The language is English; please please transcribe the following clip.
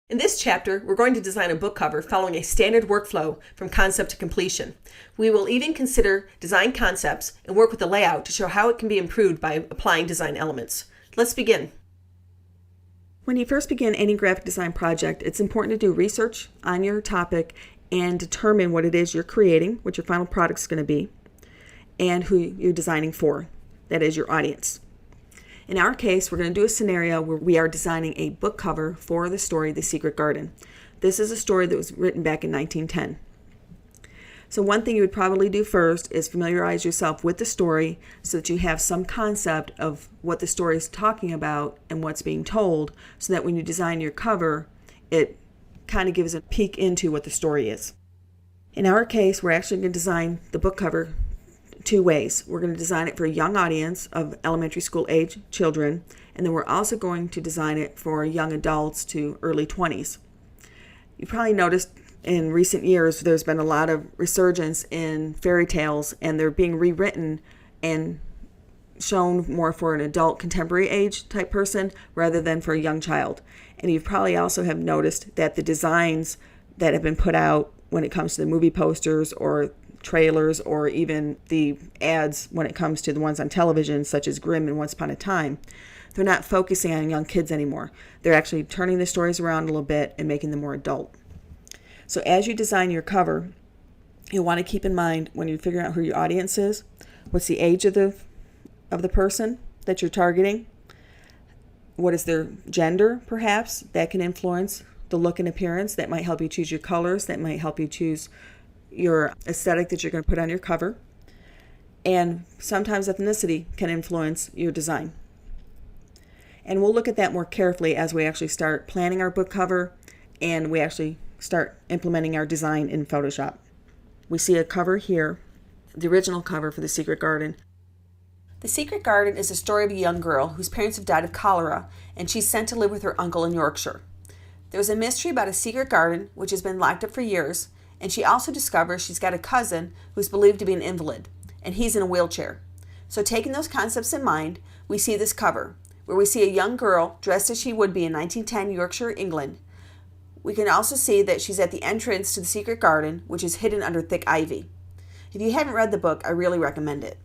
In this chapter, we're going to design a book cover following a standard workflow from concept to completion. We will even consider design concepts and work with the layout to show how it can be improved by applying design elements. Let's begin. When you first begin any graphic design project, it's important to do research on your topic and determine what it is you're creating, what your final product is going to be, and who you're designing for, that is your audience. In our case, we're going to do a scenario where we are designing a book cover for the story The Secret Garden. This is a story that was written back in 1910. So one thing you would probably do first is familiarize yourself with the story so that you have some concept of what the story is talking about and what's being told, so that when you design your cover, it kind of gives a peek into what the story is. In our case, we're actually going to design the book cover two ways. We're going to design it for a young audience of elementary school age children, and then we're also going to design it for young adults to early 20s. You probably noticed in recent years there's been a lot of resurgence in fairy tales, and they're being rewritten and shown more for an adult contemporary age type person rather than for a young child. And you probably also have noticed that the designs that have been put out when it comes to the movie posters or trailers or even the ads when it comes to the ones on television such as Grimm and Once Upon a Time, they're not focusing on young kids anymore. They're actually turning the stories around a little bit and making them more adult. So as you design your cover, you'll want to keep in mind when you're figuring out who your audience is, what's the age of the person that you're targeting, what is their gender perhaps, that can influence the look and appearance. That might help you choose your colors, that might help you choose your aesthetic that you're going to put on your cover. And sometimes ethnicity can influence your design. And we'll look at that more carefully as we actually start planning our book cover and we actually start implementing our design in Photoshop. We see a cover here, the original cover for The Secret Garden. The Secret Garden is the story of a young girl whose parents have died of cholera, and she's sent to live with her uncle in Yorkshire. There's a mystery about a secret garden which has been locked up for years, and she also discovers she's got a cousin who's believed to be an invalid, and he's in a wheelchair. So taking those concepts in mind, we see this cover, where we see a young girl dressed as she would be in 1910 Yorkshire, England. We can also see that she's at the entrance to the secret garden, which is hidden under thick ivy. If you haven't read the book, I really recommend it.